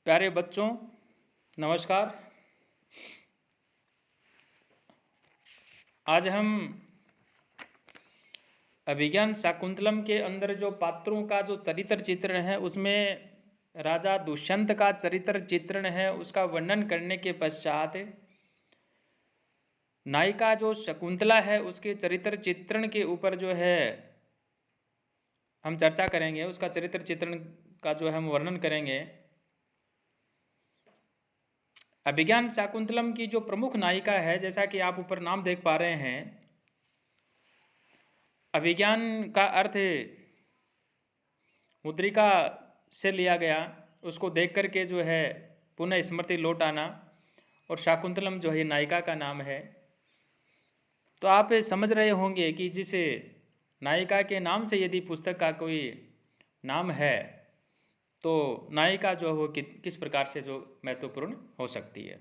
प्यारे बच्चों, नमस्कार। आज हम अभिज्ञान शाकुंतलम के अंदर जो पात्रों का जो चरित्र चित्रण है उसमें राजा दुष्यंत का चरित्र चित्रण है, उसका वर्णन करने के पश्चात नायिका जो शकुंतला है उसके चरित्र चित्रण के ऊपर जो है हम चर्चा करेंगे। उसका चरित्र चित्रण का जो है हम वर्णन करेंगे। अभिज्ञान शाकुंतलम की जो प्रमुख नायिका है, जैसा कि आप ऊपर नाम देख पा रहे हैं, अभिज्ञान का अर्थ मुद्रिका से लिया गया, उसको देख करके जो है पुनः स्मृति लौट आना, और शाकुंतलम जो है नायिका का नाम है। तो आप समझ रहे होंगे कि जिस नायिका के नाम से यदि पुस्तक का कोई नाम है तो नायिका जो हो किस प्रकार से जो महत्वपूर्ण हो सकती है।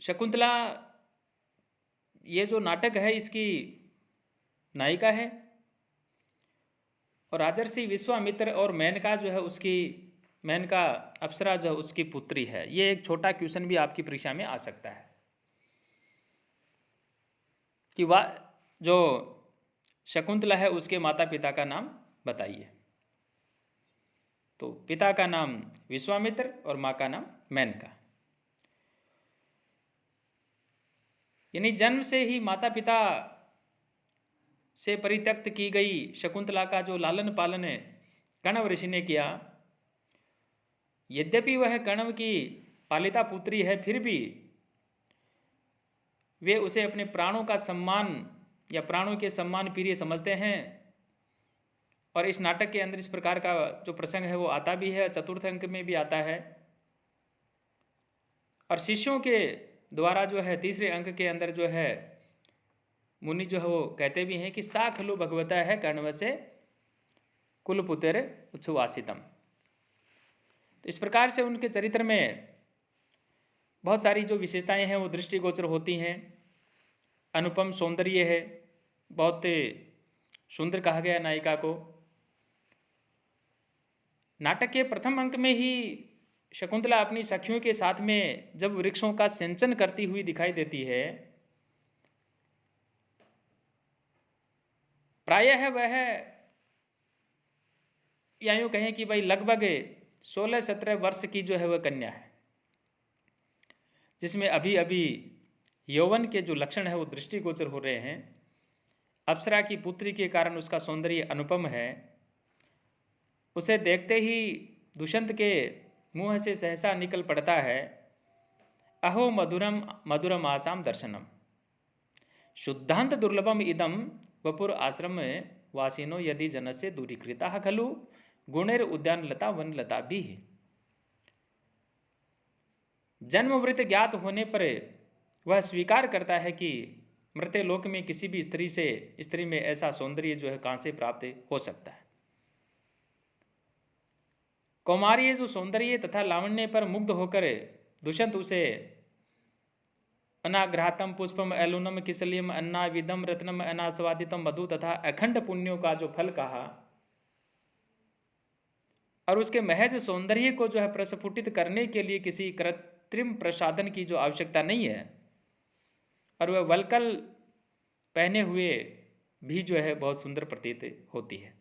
शकुंतला ये जो नाटक है इसकी नायिका है, और राजर्षि विश्वामित्र और मेनका जो है उसकी मेनका अप्सरा जो उसकी पुत्री है। ये एक छोटा क्वेश्चन भी आपकी परीक्षा में आ सकता है कि वह जो शकुंतला है उसके माता पिता का नाम बताइए। तो पिता का नाम विश्वामित्र और माँ का नाम मेनका। यानी जन्म से ही माता पिता से परित्यक्त की गई शकुंतला का जो लालन पालन कण्व ऋषि ने किया, यद्यपि वह कण्व की पालिता पुत्री है, फिर भी वे उसे अपने प्राणों का सम्मान या प्राणों के सम्मान प्रिय समझते हैं। और इस नाटक के अंदर इस प्रकार का जो प्रसंग है वो आता भी है, चतुर्थ अंक में भी आता है। और शिष्यों के द्वारा जो है तीसरे अंक के अंदर जो है मुनि जो है वो कहते भी हैं कि सा खलु भगवता है कण्व से कुलपुत्र उच्छ्वासितम। तो इस प्रकार से उनके चरित्र में बहुत सारी जो विशेषताएं हैं वो दृष्टिगोचर होती हैं। अनुपम सौंदर्य है, बहुत सुंदर कहा गया नायिका को। नाटक के प्रथम अंक में ही शकुंतला अपनी सखियों के साथ में जब वृक्षों का सिंचन करती हुई दिखाई देती है, प्रायः वह या यूँ कहें कि भाई लगभग 16-17 वर्ष की जो है वह कन्या है, जिसमें अभी अभी यौवन के जो लक्षण है वो दृष्टिगोचर हो रहे हैं। अप्सरा की पुत्री के कारण उसका सौंदर्य अनुपम है। उसे देखते ही दुष्यंत के मुंह से सहसा निकल पड़ता है, अहो मधुरम मधुरम आसाम दर्शनम शुद्धांत दुर्लभम इदम वपुर आश्रम वासिनो यदि जनस्य दूरीकृता खलु गुणेर उद्यान लता वन लता भी। जन्मवृत्त ज्ञात होने पर वह स्वीकार करता है कि मृत्यलोक में किसी भी स्त्री में ऐसा सौंदर्य जो है कहाँ से प्राप्त हो सकता है। कौमार्य जो सौंदर्य तथा लावण्य पर मुग्ध होकर दुष्यंत उसे अनाग्रहातम पुष्पम एलुनम किसलियम अन्नाविदम रत्नम अनास्वादितम मधु तथा अखंड पुण्यों का जो फल कहा, और उसके महज सौंदर्य को जो है प्रस्फुटित करने के लिए किसी कृत्रिम प्रसाधन की जो आवश्यकता नहीं है, और वह वलकल पहने हुए भी जो है बहुत सुंदर प्रतीत होती है।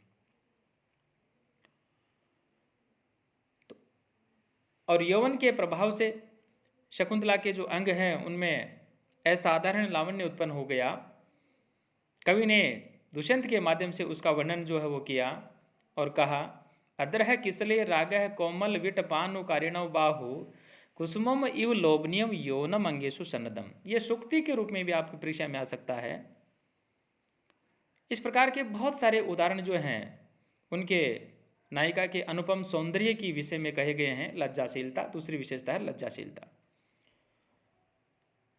और यौवन के प्रभाव से शकुंतला के जो अंग हैं उनमें असाधारण लावण्य उत्पन्न हो गया। कवि ने दुष्यंत के माध्यम से उसका वर्णन जो है वो किया और कहा, अद्रह किसले रागह कोमल विट पानु कारिणव बाहु कुसुमम इव लोभनियम यौनम अंगेशु सन्नदम। ये सूक्ति के रूप में भी आपकी परीक्षा में आ सकता है। इस प्रकार के बहुत सारे उदाहरण जो हैं उनके नायिका के अनुपम सौंदर्य की विषय में कहे गए हैं। लज्जाशीलता दूसरी विशेषता है, लज्जाशीलता।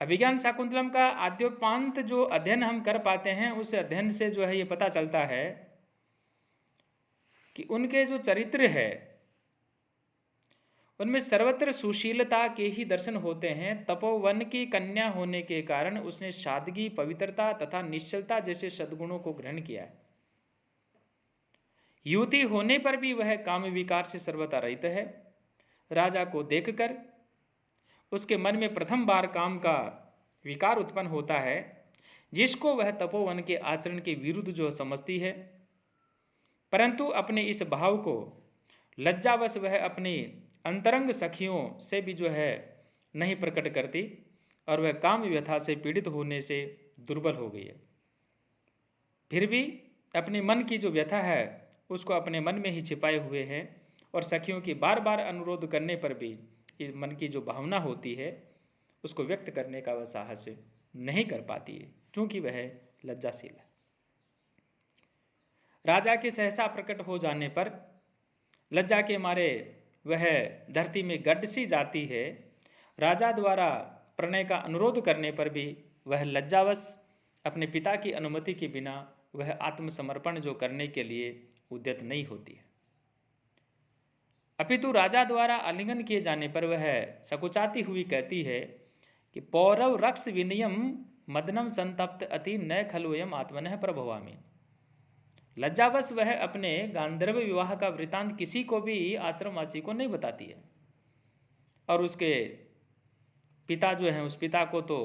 अभिज्ञान शाकुंतलम का आद्योपांत जो अध्ययन हम कर पाते हैं, उस अध्ययन से जो है ये पता चलता है कि उनके जो चरित्र है उनमें सर्वत्र सुशीलता के ही दर्शन होते हैं। तपोवन की कन्या होने के कारण उसने सादगी, पवित्रता तथा निश्चलता जैसे सद्गुणों को ग्रहण किया है। युवती होने पर भी वह काम विकार से सर्वथा रहित है। राजा को देखकर उसके मन में प्रथम बार काम का विकार उत्पन्न होता है, जिसको वह तपोवन के आचरण के विरुद्ध जो समझती है, परंतु अपने इस भाव को लज्जावश वह अपनी अंतरंग सखियों से भी जो है नहीं प्रकट करती और वह काम व्यथा से पीड़ित होने से दुर्बल हो गई है। फिर भी अपने मन की जो व्यथा है उसको अपने मन में ही छिपाए हुए हैं और सखियों की बार बार अनुरोध करने पर भी मन की जो भावना होती है उसको व्यक्त करने का वह साहस नहीं कर पाती है, क्योंकि वह लज्जाशील है। राजा के सहसा प्रकट हो जाने पर लज्जा के मारे वह धरती में गड्ढ सी जाती है। राजा द्वारा प्रणय का अनुरोध करने पर भी वह लज्जावश अपने पिता की अनुमति के बिना वह आत्मसमर्पण जो करने के लिए उद्यत नहीं होती है, अपितु राजा द्वारा आलिंगन किए जाने पर वह सकुचाती हुई कहती है कि पौरव रक्ष विनयम मदनम संतप्त अति न खलुयम आत्मनः प्रभवामि। लज्जावश वह अपने गांधर्व विवाह का वृतांत किसी को भी आश्रमवासी को नहीं बताती है और उसके पिता जो हैं उस पिता को तो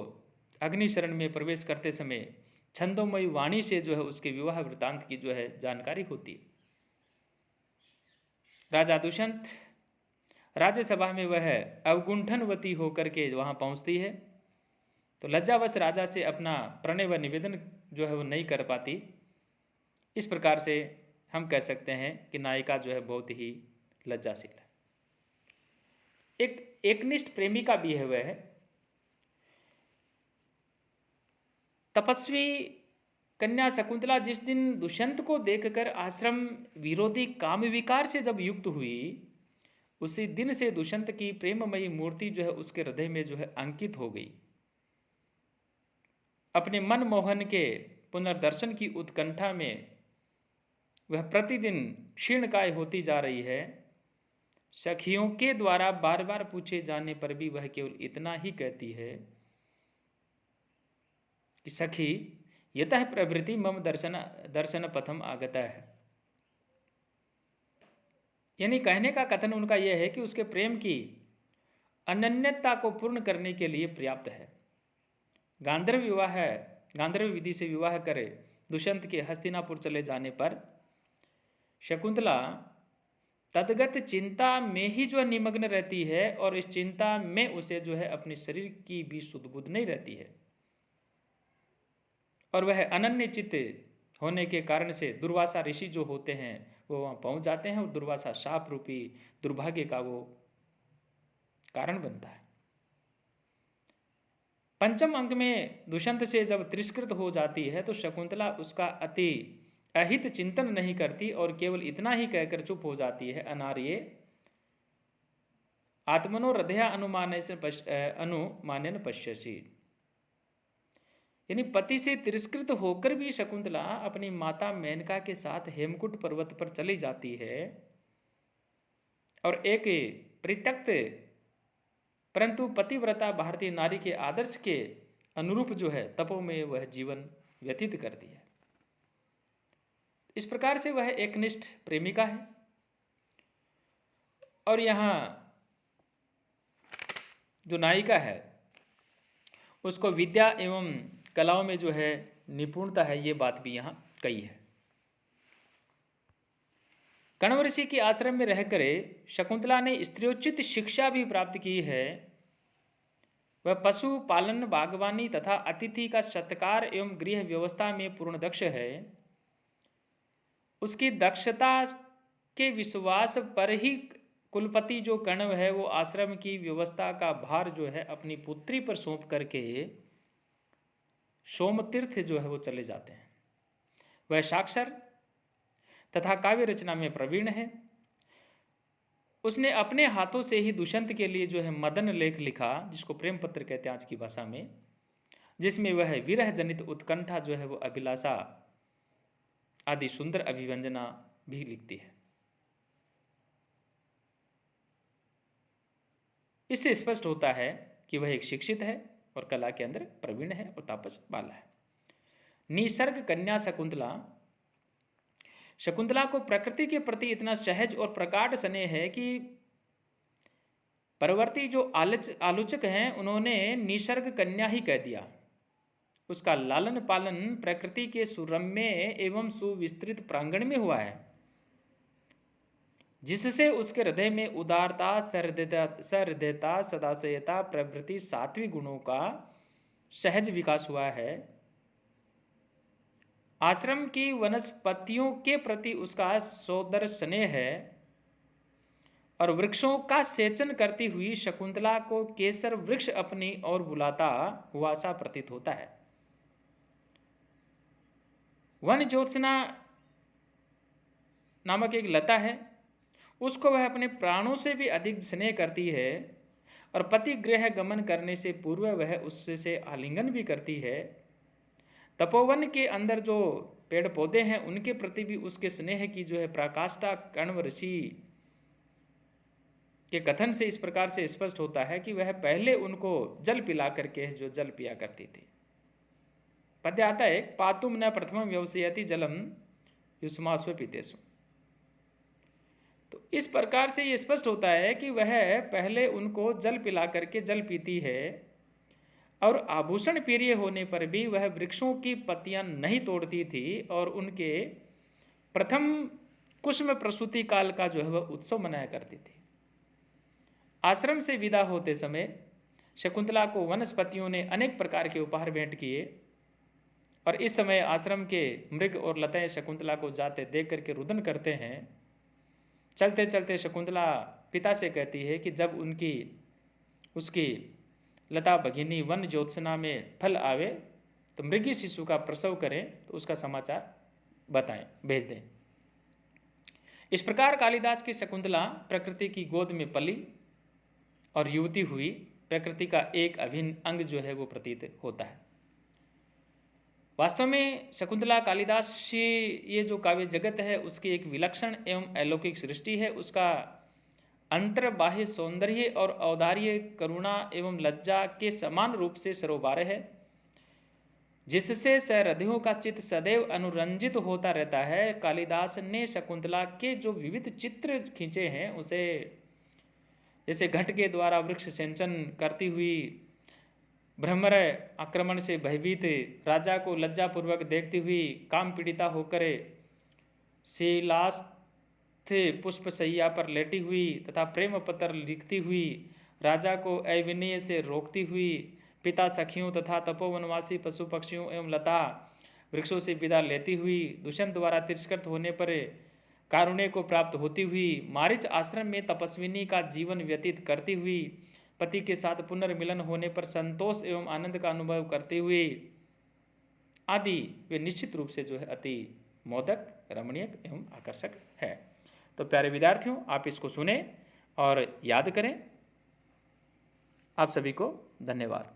अग्निशरण में प्रवेश करते समय छंदोमयी वाणी से जो है उसके विवाह वृतांत की जो है जानकारी होती है। राजा दुष्यंत राज्यसभा में वह अवगुंठनवती होकर के वहाँ पहुँचती है, तो लज्जावश राजा से अपना प्रणय व निवेदन जो है वो नहीं कर पाती। इस प्रकार से हम कह सकते हैं कि नायिका जो है बहुत ही लज्जाशील है। एक एकनिष्ठ प्रेमिका भी है वह तपस्वी कन्या शकुंतला जिस दिन दुष्यंत को देखकर आश्रम विरोधी काम विकार से जब युक्त हुई, उसी दिन से दुष्यंत की प्रेममयी मूर्ति जो है उसके हृदय में जो है अंकित हो गई। अपने मन मोहन के पुनर्दर्शन की उत्कंठा में वह प्रतिदिन क्षीणकाय होती जा रही है। सखियों के द्वारा बार बार पूछे जाने पर भी वह केवल इतना ही कहती है कि सखी यतः प्रभृति मम दर्शन पथम आगता है। यानी कहने का कथन उनका यह है कि उसके प्रेम की अनन्यता को पूर्ण करने के लिए पर्याप्त है। गांधर्व विधि से विवाह करे दुष्यंत के हस्तिनापुर चले जाने पर शकुंतला तदगत चिंता में ही जो निमग्न रहती है और इस चिंता में उसे जो है अपने शरीर की भी सुध बुध नहीं रहती है और वह अनन्य चित्त होने के कारण से दुर्वासा ऋषि जो होते हैं वो वहाँ पहुँच जाते हैं और दुर्वासा शाप रूपी दुर्भाग्य का वो कारण बनता है। पंचम अंक में दुष्यंत से जब तिरस्कृत हो जाती है तो शकुंतला उसका अति अहित चिंतन नहीं करती और केवल इतना ही कहकर चुप हो जाती है, अनार्ये आत्मनो हृदया अनुमानन पश्यसि। यानी पति से तिरस्कृत होकर भी शकुंतला अपनी माता मेनका के साथ हेमकुट पर्वत पर चली जाती है और एक परित्यक्त परंतु पतिव्रता भारतीय नारी के आदर्श के अनुरूप जो है तपो में वह जीवन व्यतीत करती है। इस प्रकार से वह एकनिष्ठ प्रेमिका है और यहाँ जो नायिका है उसको विद्या एवं कलाओं में जो है निपुणता है, ये बात भी यहाँ कही है। कण्व ऋषि के आश्रम में रहकर शकुंतला ने स्त्रियोचित शिक्षा भी प्राप्त की है। वह पशु पालन, बागवानी तथा अतिथि का सत्कार एवं गृह व्यवस्था में पूर्ण दक्ष है। उसकी दक्षता के विश्वास पर ही कुलपति जो कण्व है वो आश्रम की व्यवस्था का भार जो है अपनी पुत्री पर सौंप करके सोमतीर्थ जो है वो चले जाते हैं। वह साक्षर तथा काव्य रचना में प्रवीण है। उसने अपने हाथों से ही दुष्यंत के लिए जो है मदन लेख लिखा, जिसको प्रेम पत्र कहते हैं आज की भाषा में, जिसमें वह विरह जनित उत्कंठा जो है वो अभिलाषा आदि सुंदर अभिव्यंजना भी लिखती है। इससे स्पष्ट होता है कि वह एक शिक्षित है और कला के अंदर प्रवीण है और तापस बाला है। निसर्ग कन्या शकुंतला शकुंतला को प्रकृति के प्रति इतना सहज और प्रगाढ़ स्नेह है कि परवर्ती जो आलोचक हैं उन्होंने निसर्ग कन्या ही कह दिया। उसका लालन पालन प्रकृति के सुरम्य एवं सुविस्तृत प्रांगण में हुआ है, जिससे उसके हृदय में उदारता, सहृदयता, सदाशयता प्रभृति सात्विक गुणों का सहज विकास हुआ है। आश्रम की वनस्पतियों के प्रति उसका सौदर स्नेह है और वृक्षों का सेचन करती हुई शकुंतला को केसर वृक्ष अपनी ओर बुलाता हुआ सा प्रतीत होता है। वन ज्योत्सना नामक एक लता है, उसको वह अपने प्राणों से भी अधिक स्नेह करती है और पति गृह गमन करने से पूर्व वह उससे आलिंगन भी करती है। तपोवन के अंदर जो पेड़ पौधे हैं उनके प्रति भी उसके स्नेह की जो है पराकाष्ठा कण्व ऋषि के कथन से इस प्रकार से स्पष्ट होता है कि वह पहले उनको जल पिला करके जो जल पिया करती थी। पद्य आता है, पातुम न प्रथमम व्यवसायति जलम युष्मास्व पीतेषु। तो इस प्रकार से ये स्पष्ट होता है कि वह पहले उनको जल पिला करके जल पीती है और आभूषण प्रिय होने पर भी वह वृक्षों की पत्तियां नहीं तोड़ती थी और उनके प्रथम कुसुम प्रसूति काल का जो है वह उत्सव मनाया करती थी। आश्रम से विदा होते समय शकुंतला को वनस्पतियों ने अनेक प्रकार के उपहार भेंट किए और इस समय आश्रम के मृग और लताएं शकुंतला को जाते देख करके रुदन करते हैं। चलते चलते शकुंतला पिता से कहती है कि जब उसकी लता भगिनी वन ज्योत्सना में फल आवे तो मृगी शिशु का प्रसव करें तो उसका समाचार बताएं, भेज दें। इस प्रकार कालिदास की शकुंतला प्रकृति की गोद में पली और युवती हुई प्रकृति का एक अभिन्न अंग जो है वो प्रतीत होता है। वास्तव में शकुंतला कालिदास की ये जो काव्य जगत है उसकी एक विलक्षण एवं अलौकिक सृष्टि है। उसका अंतर्बाह्य सौंदर्य और औदार्य करुणा एवं लज्जा के समान रूप से सरोबार है, जिससे सहृदयों का चित्त सदैव अनुरंजित होता रहता है। कालिदास ने शकुंतला के जो विविध चित्र खींचे हैं उसे जैसे घट के द्वारा वृक्ष सिंचन करती हुई भ्रमर आक्रमण से भयभीत राजा को लज्जापूर्वक देखती हुई काम पीड़िता होकर शिलास्थ पुष्प सैया पर लेटी हुई तथा प्रेम पत्र लिखती हुई राजा को अविनय से रोकती हुई पिता सखियों तथा तपोवनवासी पशु पक्षियों एवं लता वृक्षों से विदा लेती हुई दुष्यंत द्वारा तिरस्कृत होने पर कारुण्य को प्राप्त होती हुई मारीच आश्रम में तपस्विनी का जीवन व्यतीत करती हुई पति के साथ पुनर्मिलन होने पर संतोष एवं आनंद का अनुभव करते हुए आदि वे निश्चित रूप से जो है अति मोदक, रमणीय एवं आकर्षक है। तो प्यारे विद्यार्थियों, आप इसको सुने और याद करें। आप सभी को धन्यवाद।